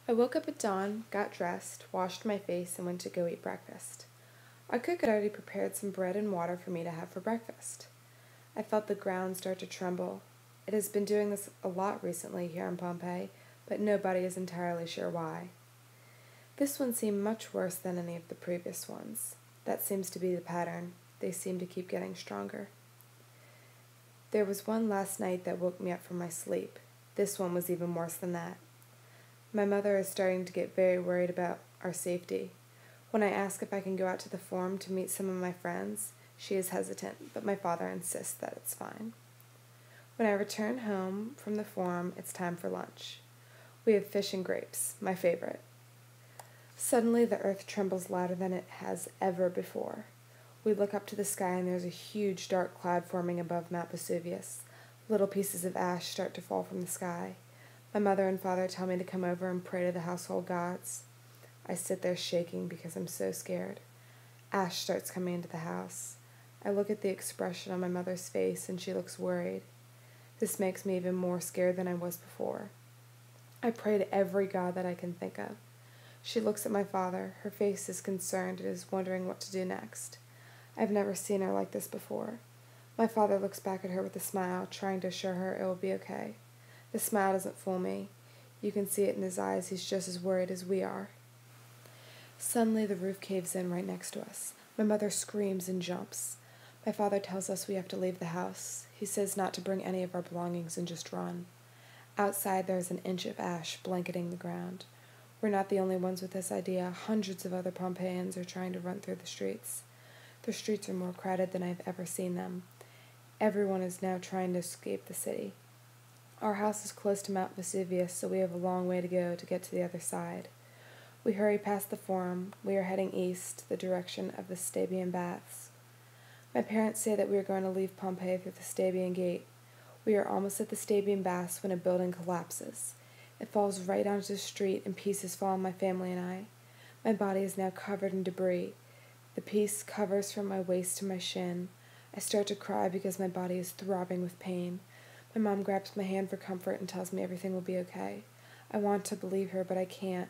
I woke up at dawn, got dressed, washed my face, and went to go eat breakfast. Our cook had already prepared some bread and water for me to have for breakfast. I felt the ground start to tremble. It has been doing this a lot recently here in Pompeii, but nobody is entirely sure why. This one seemed much worse than any of the previous ones. That seems to be the pattern. They seem to keep getting stronger. There was one last night that woke me up from my sleep. This one was even worse than that. My mother is starting to get very worried about our safety. When I ask if I can go out to the forum to meet some of my friends, she is hesitant, but my father insists that it's fine. When I return home from the forum, it's time for lunch. We have fish and grapes, my favorite. Suddenly, the earth trembles louder than it has ever before. We look up to the sky and there's a huge dark cloud forming above Mount Vesuvius. Little pieces of ash start to fall from the sky. My mother and father tell me to come over and pray to the household gods. I sit there shaking because I'm so scared. Ash starts coming into the house. I look at the expression on my mother's face and she looks worried. This makes me even more scared than I was before. I pray to every god that I can think of. She looks at my father. Her face is concerned and is wondering what to do next. I've never seen her like this before. My father looks back at her with a smile, trying to assure her it will be okay. The smile doesn't fool me. You can see it in his eyes. He's just as worried as we are. Suddenly, the roof caves in right next to us. My mother screams and jumps. My father tells us we have to leave the house. He says not to bring any of our belongings and just run. Outside, there is an inch of ash blanketing the ground. We're not the only ones with this idea. Hundreds of other Pompeians are trying to run through the streets. The streets are more crowded than I've ever seen them. Everyone is now trying to escape the city. Our house is close to Mount Vesuvius, so we have a long way to go to get to the other side. We hurry past the forum. We are heading east, the direction of the Stabian Baths. My parents say that we are going to leave Pompeii through the Stabian Gate. We are almost at the Stabian Baths when a building collapses. It falls right onto the street and pieces fall on my family and I. My body is now covered in debris. The piece covers from my waist to my shin. I start to cry because my body is throbbing with pain. My mom grabs my hand for comfort and tells me everything will be okay. I want to believe her, but I can't.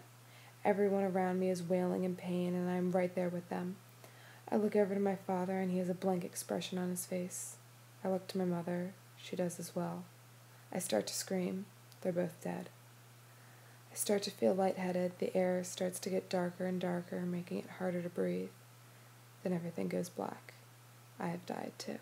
Everyone around me is wailing in pain, and I am right there with them. I look over to my father, and he has a blank expression on his face. I look to my mother. She does as well. I start to scream. They're both dead. I start to feel lightheaded. The air starts to get darker and darker, making it harder to breathe. Then everything goes black. I have died too.